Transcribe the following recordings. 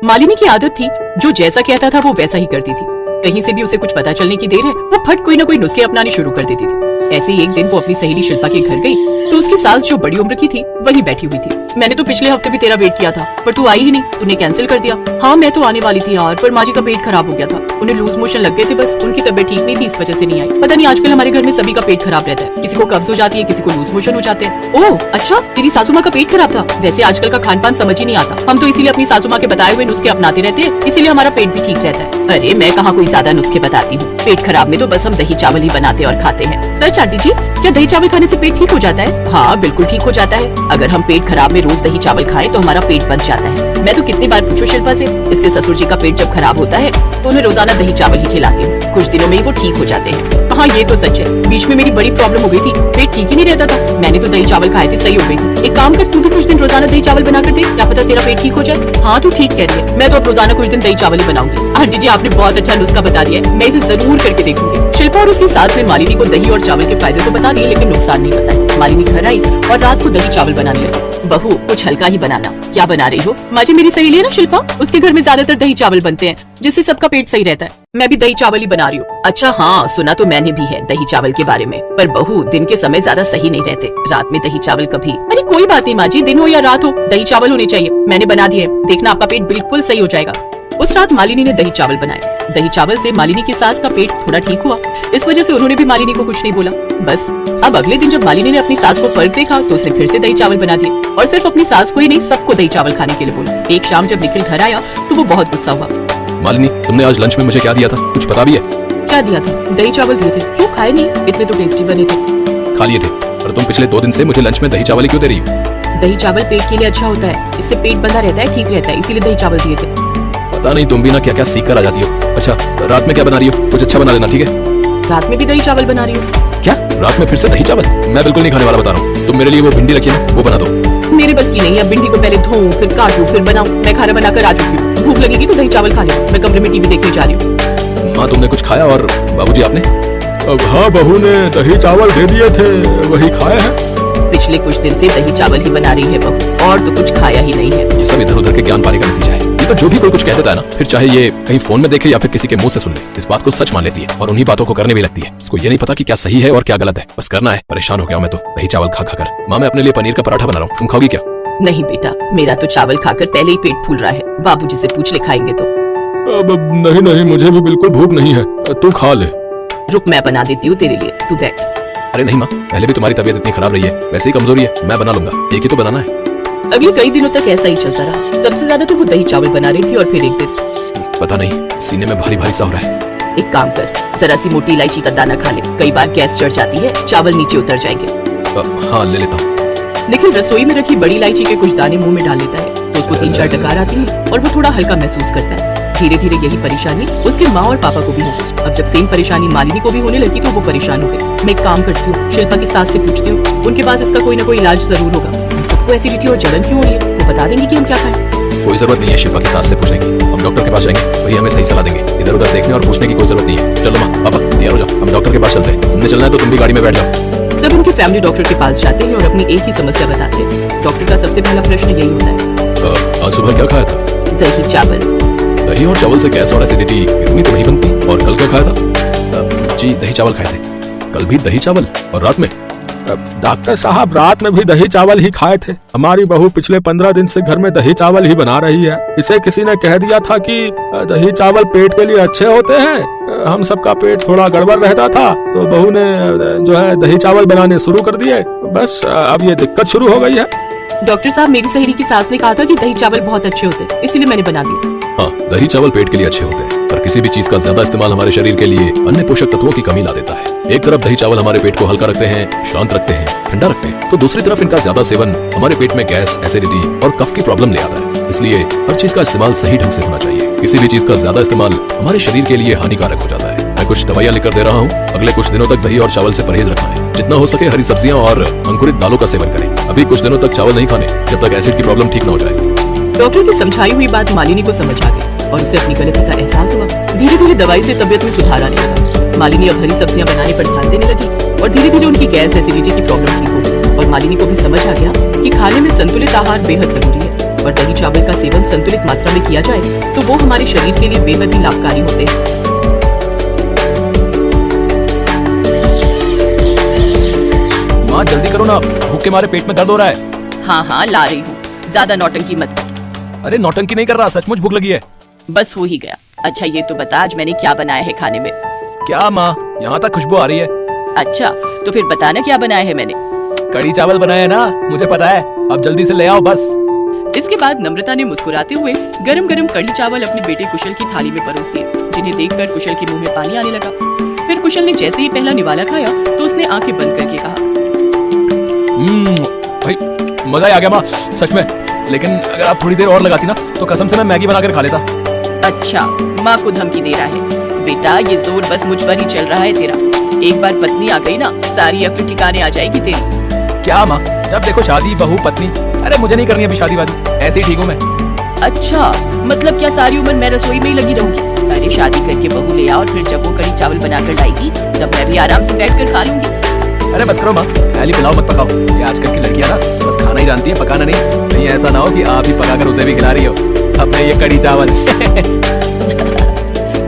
मालिनी की आदत थी, जो जैसा कहता था वो वैसा ही करती थी। कहीं से भी उसे कुछ पता चलने की देर है, वो फट कोई न कोई नुस्खे अपनाने शुरू कर देती थी। ऐसे ही एक दिन वो अपनी सहेली शिल्पा के घर गई तो उसकी सास जो बड़ी उम्र की थी वही बैठी हुई थी। मैंने तो पिछले हफ्ते भी तेरा वेट किया था पर तू आई ही नहीं, तूने कैंसिल कर दिया। हाँ मैं तो आने वाली थी यार, पर माँ जी का पेट खराब हो गया था, उन्हें लूज मोशन लग गए थे, बस उनकी तबीयत ठीक नहीं थी, इस वजह से नहीं आई। पता नहीं आजकल हमारे घर में सभी का पेट खराब रहता है, किसी को कब्ज हो जाती है, किसी को लूज मोशन हो जाते हैं। ओह अच्छा, तेरी सासू माँ का पेट खराब था। वैसे आजकल का खान पान समझ ही नहीं आता, हम तो इसीलिए अपनी सासू माँ के बताए हुए नुस्खे अपनाते रहते हैं, इसीलिए हमारा पेट भी ठीक रहता है। अरे मैं कहाँ कोई ज्यादा नुस्खे बताती हूँ, पेट खराब में तो बस हम दही चावल ही बनाते और खाते हैं। सच आंटी जी, क्या दही चावल खाने से पेट ठीक हो जाता है? हाँ बिल्कुल ठीक हो जाता है। अगर हम पेट खराब में रोज दही चावल खाएं तो हमारा पेट बन जाता है। मैं तो कितनी बार पूछूं शिल्पा से, इसके ससुर जी का पेट जब खराब होता है तो उन्हें रोजाना दही चावल ही खिलाती हूँ, कुछ दिनों में ही वो ठीक हो जाते हैं। हाँ ये तो सच है, बीच में मेरी बड़ी प्रॉब्लम हो गई थी, पेट ठीक ही नहीं रहता था, मैंने तो दही चावल खाए थे, सही हो गई थी। एक काम कर, तू भी कुछ दिन रोजाना दही चावल बना कर दे, क्या पता तेरा पेट ठीक हो जाए। हाँ तू ठीक कह रही है, मैं तो अब रोजाना कुछ दिन दही चावल ही बनाऊंगी। आंटी जी आपने बहुत अच्छा नुस्खा बता दिया है, मैं इसे जरूर करके देखूंगी। शिल्पा और उसकी सास ने मालिनी को दही और चावल के फायदे तो बता दिए लेकिन नुकसान नहीं बताए। मालिनी घर आई और रात को दही चावल बनाने लगी। बहू कुछ हल्का ही बनाना। क्या बना रही हो? माँ जी मेरी सहेली है ना शिल्पा, उसके घर में ज्यादातर दही चावल बनते हैं जिससे सबका पेट सही रहता है, मैं भी दही चावल ही बना रही हूँ। अच्छा हाँ सुना तो मैंने भी है दही चावल के बारे में, पर बहू दिन के समय ज्यादा सही नहीं रहते, रात में दही चावल कभी। अरे कोई बात नहीं माँ जी, दिन हो या रात हो दही चावल होने चाहिए, मैंने बना दिए, देखना आपका पेट बिल्कुल सही हो जाएगा। उस रात मालिनी ने दही चावल बनाए। दही चावल से मालिनी की सास का पेट थोड़ा ठीक हुआ, इस वजह से उन्होंने भी मालिनी को कुछ नहीं बोला। बस अब अगले दिन जब मालिनी ने अपनी सास को फर्क देखा तो उसने फिर से दही चावल बना दिए और सिर्फ अपनी सास को ही नहीं सबको दही चावल खाने के लिए बोला। एक शाम जब निखिल घर आया तो वो बहुत गुस्सा हुआ। मालिनी तुमने आज लंच में मुझे क्या दिया था, कुछ पता भी है? क्या दिया था? दही चावल दिए थे। क्यों खाए नहीं? इतने तो टेस्टी बने थे। खा लिए थे, पर तुम पिछले 2 दिन से मुझे लंच में दही चावल ही क्यों दे रही हो? दही चावल पेट के लिए अच्छा होता है, इससे पेट बंधा रहता है, ठीक रहता है, इसीलिए दही चावल दिए थे। पता नहीं तुम भी ना क्या क्या सीख कर आ जाती हो। अच्छा रात में क्या बना रही हो, कुछ अच्छा बना लेना ठीक है? रात में भी दही चावल बना रही हो? क्या रात में फिर से दही चावल? मैं बिल्कुल नहीं खाने वाला, बता रहा हूँ। तुम मेरे लिए वो भिंडी रखी है वो बना दो। मेरे बस की नहीं है, भिंडी को पहले धोऊं फिर काटूं फिर बनाऊं, मैं खाना बनाकर आ चुकी हूँ, भूख लगेगी तो दही चावल खा ले, मैं कमरे में टीवी देखने जा रही हूँ। माँ तुमने कुछ खाया और बाबूजी आपने? अब हाँ बहू ने दही चावल दे दिए थे, वही खाए हैं। पिछले कुछ दिन से दही चावल ही बना रही है बहू, और तो कुछ खाया ही नहीं है। ये सब इधर उधर के ज्ञान पाने का नतीजा है। ये तो जो भी कोई कुछ कह देता है ना, फिर चाहे ये कहीं फोन में देखे या फिर किसी के मुंह से सुन ले, इस बात को सच मान लेती है और उन्हीं बातों को करने भी लगती है। इसको ये नहीं पता कि क्या सही है और क्या गलत है, बस करना है। परेशान हो गया मैं तो दही चावल खा खा कर। माँ मैं अपने लिए पनीर का पराठा बना रहा हूँ, तुम खाओगी क्या? नहीं बेटा, मेरा तो चावल खाकर पहले ही पेट फूल रहा है, बाबूजी से पूछ ले खाएंगे तो। अब नहीं नहीं, मुझे भी बिल्कुल भूख नहीं है, तू खा ले। रुक मैं बना देती हूँ तेरे लिए, तू बैठ। अरे नहीं माँ, पहले भी तुम्हारी तबीयत इतनी खराब रही है, वैसे ही कमजोरी है, मैं बना लूंगा, एक ही तो बनाना है। अगले कई दिनों तक ऐसा ही चलता रहा, सबसे ज्यादा तो वो दही चावल बना रही थी और फिर एक दिन पता नहीं सीने में भारी भारी सा हो रहा है। एक काम कर, जरा सी मोटी इलायची का दाना खा ले, कई बार गैस चढ़ जाती है, चावल नीचे उतर जाएंगे। हाँ ले लेता हूँ। लेकिन रसोई में रखी बड़ी इलायची के कुछ दाने मुंह में डाल लेता है तो उसको 3-4 डकार आती है और वो थोड़ा हल्का महसूस करता है। धीरे धीरे यही परेशानी उसके माँ और पापा को भी होगी। अब जब सेम परेशानी मालिनी को भी होने लगी तो वो परेशान हो गए। मैं एक काम करती हूँ, शिल्पा की सास से पूछती हूँ, उनके पास इसका कोई ना कोई इलाज जरूर होगा। हम सबको एसिडिटी और जलन क्यों हो रही है, वो बता देंगे कि हम क्या खाएं। कोई जरूरत नहीं है शिल्पा की सास से पूछने की, हम डॉक्टर के पास जाएंगे, वही हमें सही सलाह देंगे। इधर उधर देखने और पूछने की कोई जरूरत नहीं है। चलो माँ पापा तैयार हो जाओ, हम डॉक्टर के पास चलते हैं। तुमने चलना है तो तुम भी गाड़ी में बैठ जाओ। सब उनके फैमिली डॉक्टर के पास जाते हैं और अपनी एक ही समस्या बताते हैं। डॉक्टर का सबसे पहला प्रश्न यही होता है, आज सुबह क्या खाया था? दही चावल। दही और चावल से गैस और एसिडिटी इतनी तो नहीं बनती। और कल क्या खाया था? जी दही चावल खाए थे। कल भी दही चावल और रात में? डॉक्टर साहब रात में भी दही चावल ही खाए थे। हमारी बहू पिछले 15 दिन से घर में दही चावल ही बना रही है। इसे किसी ने कह दिया था कि दही चावल पेट के लिए अच्छे होते हैं। हम सबका पेट थोड़ा गड़बड़ रहता था तो बहू ने जो है दही चावल बनाने शुरू कर दिए। बस अब ये दिक्कत शुरू हो गई है। डॉक्टर साहब मेरी सहेली की सास ने कहा था कि दही चावल बहुत अच्छे होते हैं, इसीलिए मैंने बना दिया। हाँ दही चावल पेट के लिए अच्छे होते हैं, पर किसी भी चीज का ज्यादा इस्तेमाल हमारे शरीर के लिए अन्य पोषक तत्वों की कमी ला देता है। एक तरफ दही चावल हमारे पेट को हल्का रखते हैं, शांत रखते हैं, ठंडा रखते हैं, तो दूसरी तरफ इनका ज्यादा सेवन हमारे पेट में गैस, एसिडिटी और कफ की प्रॉब्लम ले आता है। इसलिए हर चीज का इस्तेमाल सही ढंग से होना चाहिए। किसी भी चीज का ज्यादा इस्तेमाल हमारे शरीर के लिए हानिकारक हो जाता है। मैं कुछ दवाइयाँ लिखकर दे रहा हूँ, अगले कुछ दिनों तक दही और चावल से परहेज रखना है। जितना हो सके हरी सब्जियां और अंकुरित दालों का सेवन करें। अभी कुछ दिनों तक चावल नहीं खाने जब तक एसिड की प्रॉब्लम ठीक न हो जाए। डॉक्टर की समझाई हुई बात मालिनी को समझ आ गई और उसे अपनी गलती का एहसास हुआ। धीरे धीरे दवाई से तबियत में सुधार आने लगा। मालिनी अब हरी सब्जियां बनाने पर ध्यान देने लगी और धीरे धीरे उनकी गैस एसिडिटी की प्रॉब्लम ठीक हो गई। और मालिनी को भी समझ आ गया कि खाने में संतुलित आहार बेहद जरूरी है और दही चावल का सेवन संतुलित मात्रा में किया जाए तो वो हमारे शरीर के लिए बेहद ही लाभकारी होते हैं। माँ जल्दी करो ना, भूख के मारे पेट में दर्द हो रहा है। हाँ हाँ ला रही हूँ, ज्यादा नौटंकी मत कर। अरे नौटंकी नहीं कर रहा, सचमुच भूख लगी है। बस हो ही गया। अच्छा ये तो बता आज मैंने क्या बनाया है खाने में। क्या माँ, यहाँ तक खुशबू आ रही है। अच्छा तो फिर बताना क्या बनाया है मैंने। कड़ी चावल बनाया है ना, मुझे पता है, अब जल्दी से ले आओ बस। इसके बाद नम्रता ने मुस्कुराते हुए गरम गरम कढ़ी चावल अपने बेटे कुशल की थाली में परोस दिए, जिन्हें देखकर कुशल के मुंह में पानी आने लगा। फिर कुशल ने जैसे ही पहला निवाला खाया तो उसने आंखें बंद करके कहा, भाई मजा ही आ गया माँ, सच में। लेकिन अगर आप थोड़ी देर और लगाती ना तो कसम से मैं मैगी बनाकर खा लेता। अच्छा माँ को धमकी दे रहा है। बेटा ये जोर बस मुझ पर ही चल रहा है तेरा। एक बार पत्नी आ गई ना, सारी अक्ल ठिकाने आ जाएगी तेरी। क्या माँ, जब देखो शादी बहू पत्नी। अरे मुझे नहीं करनी अभी शादी वादी, ऐसे ही ठीक हूँ मैं। अच्छा मतलब क्या सारी उम्र मैं रसोई में ही लगी रहूंगी। अरे शादी करके बहू ले आओ और फिर जब वो कढ़ी चावल बनाकर लाएगी तब मैं भी आराम से बैठ कर खा लूंगी। अरे बस करो माँ, खाली पिलाओ मत पकाओ। ये आजकल की लड़कियां ना बस खाना ही जानती है, पकाना नहीं। कहीं ऐसा ना हो कि आप ही पकाकर उसे भी खिला रही हो अपने ये कड़ी चावल।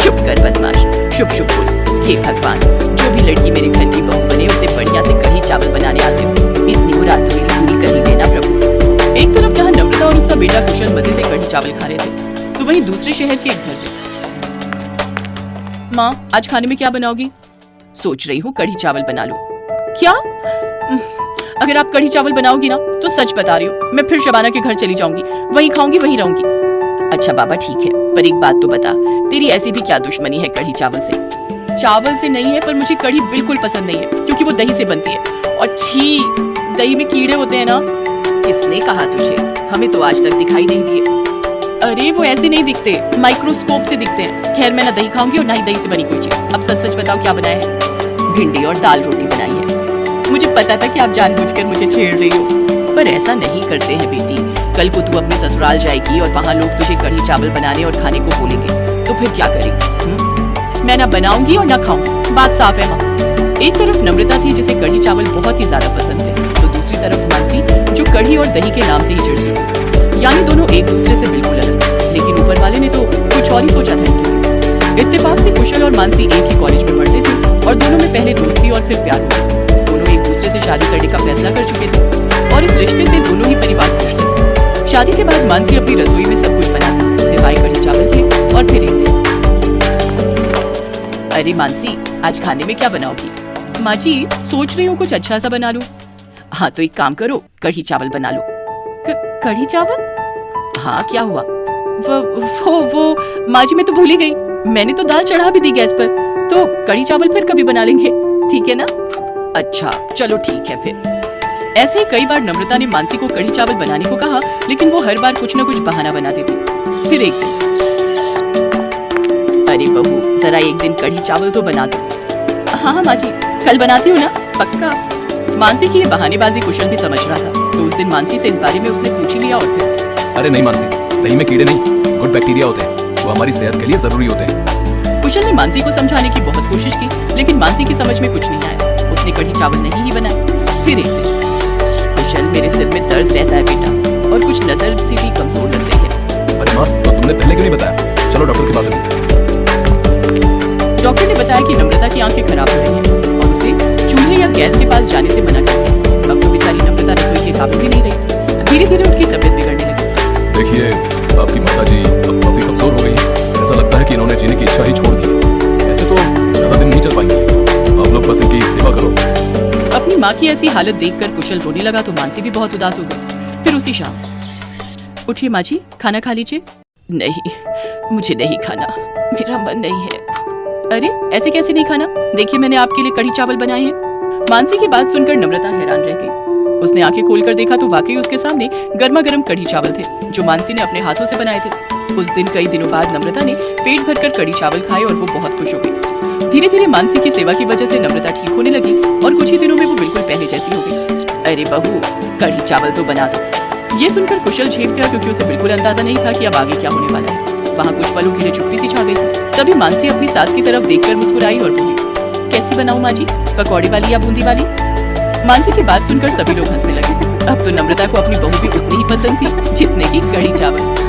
चुप कर बदमाश, शुभ शुभ बोल। हे भगवान, जो भी लड़की मेरे घर की बहू बने उसे बढ़िया से कढ़ी चावल बनाने आते हो। इतनी मुराद तो मेरी पूरी कर ही देना प्रभु। एक तरफ जहाँ नम्रता और उसका बेटा कुशल मजे से कढ़ी चावल खा रहे थे तो वहीं दूसरे शहर के एक घर में। माँ आज खाने में क्या बनाओगी। सोच रही हूँ कढ़ी चावल बना लूं। क्या? अगर आप कढ़ी चावल बनाओगी ना तो सच बता रही हूँ मैं फिर शबाना के घर चली जाऊंगी, वहीं खाऊंगी वहीं रहूंगी। अच्छा बाबा ठीक है, पर एक बात तो बता, तेरी ऐसी भी क्या दुश्मनी है कढ़ी चावल से। चावल से नहीं है, पर मुझे कढ़ी बिल्कुल पसंद नहीं है क्योंकि वो दही से बनती है और छी, दही में कीड़े होते हैं ना। किसने कहा तुझे? हमें तो आज तक दिखाई नहीं दिए। अरे वो ऐसे नहीं दिखते, माइक्रोस्कोप से दिखते हैं। खैर मैं ना दही खाऊंगी और ना ही दही से बनी कोई चीज। अब सच सच बताओ क्या बनाया है। भिंडी और दाल रोटी बनाई है। मुझे पता था कि आप जानबूझकर मुझे छेड़ रही हो, पर ऐसा नहीं करते हैं बेटी। कल को तू अपने ससुराल जाएगी और वहाँ लोग तुझे कढ़ी चावल बनाने और खाने को बोलेंगे तो फिर क्या करेगी। मैं ना बनाऊंगी और ना खाऊंगी, बात साफ है माँ। एक तरफ नम्रता थी जिसे कढ़ी चावल बहुत ही ज्यादा पसंद है, तो दूसरी तरफ मानसी जो कढ़ी और दही के नाम से ही चिढ़ती थी। यानी दोनों एक दूसरे से बिल्कुल अलग, लेकिन ऊपर वाले ने तो कुछ और ही सोचा था इनके। इत्तेफाक से कुशल और मानसी एक ही कॉलेज में पढ़ते थे और दोनों में पहले दोस्ती और फिर प्यार हुआ। दोनों एक दूसरे से शादी करने का फैसला कर चुके थे और इस रिश्ते से दोनों ही परिवार खुश थे। शादी के बाद मानसी अपनी रसोई में सब कुछ बनाती, सिवाय कढ़ी चावल के। और फिर एक दिन, अरे मानसी आज खाने में क्या बनाओगी। माँ जी सोच रही हूँ कुछ अच्छा सा बना लूं। हाँ तो एक काम करो, कढ़ी चावल बना लो। कढ़ी चावल? हाँ क्या हुआ। वो माँ जी मैं तो भूल ही गई, मैंने तो दाल चढ़ा भी दी गैस पर, तो कढ़ी चावल फिर कभी बना लेंगे, ठीक है ना। अच्छा चलो ठीक है फिर। ऐसे ही कई बार नम्रता ने मानसी को कढ़ी चावल बनाने को कहा, लेकिन वो हर बार कुछ न कुछ बहाना बना देती। फिर एक दिन, अरे बहू जरा एक दिन कढ़ी चावल तो बना दो। हाँ माँ जी कल बनाती हूँ ना, पक्का। मानसी की ये बहानेबाजी कुशल भी समझ रहा था, तो उस दिन मानसी से इस बारे में उसने पूछ ही लिया। और फिर अरे नहीं मानसी, दही में कीड़े नहीं, गुड बैक्टीरिया होते हैं, वो हमारी सेहत के लिए जरूरी होते हैं। कुशल ने मानसी को समझाने की बहुत कोशिश की, लेकिन मानसी की समझ में कुछ नहीं आया। उसने कढ़ी चावल नहीं ही बनाए। फिर एक दिन, कुशल मेरे सिर में दर्द रहता है बेटा, और कुछ नजर से भी कमजोर लगते हैं। अरे माँ तो तुमने पहले क्यों नहीं बताया। चलो डॉक्टर के पास चलो। डॉक्टर ने बताया कि नम्रता की आंखें खराब हो रही हैं और उसे चूल्हे या गैस के पास जाने से मना कर दिया। अब तो बेचारी नम्रता रसोई के काबिल भी नहीं रही। धीरे धीरे उसकी तबीयत बिगड़ने लगी। देखिए आपकी माता जी अब काफी कमजोर हो गई हैं। ऐसा लगता है कि इन्होंने जीने की इच्छा ही छोड़ दी है। ऐसे तो ज्यादा दिन नहीं चल पाएंगे, आप लोग बस इनकी सेवा करो। अपनी माँ की ऐसी हालत देखकर कुशल रोने लगा तो मानसी भी बहुत उदास हो गई। फिर उसी शाम, उठिए माँ जी खाना खा लीजिए। नहीं मुझे नहीं खाना, मेरा मन नहीं है। अरे ऐसे कैसे नहीं खाना, देखिए मैंने आपके लिए कढ़ी चावल बनाए हैं। मानसी की बात सुनकर नम्रता हैरान रह गई। उसने आंखें खोलकर देखा तो वाकई उसके सामने गर्मा गर्म कढ़ी चावल थे, जो मानसी ने अपने हाथों से बनाए थे। उस दिन कई दिनों बाद नम्रता ने पेट भरकर कढ़ी चावल खाए और वो बहुत खुश हो गई। धीरे धीरे मानसी की सेवा की वजह से नम्रता ठीक होने लगी और कुछ ही दिनों में वो बिल्कुल पहले जैसी हो गई। अरे बहू कढ़ी चावल तो बना दो। ये सुनकर कुशल झेप गया, क्योंकि उसे बिल्कुल अंदाजा नहीं था कि अब आगे क्या होने वाला है। वहाँ कुछ पलों के लिए चुप्पी सी छा गई थी। तभी मानसी अपनी सास की तरफ देखकर मुस्कुराई और बोली, कैसी बनाऊं माँ जी, पकौड़ी वाली या बूंदी वाली। मानसी की बात सुनकर सभी लोग हंसने लगे। अब तो नम्रता को अपनी बहू भी उतनी ही पसंद थी जितने की कढ़ी चावल।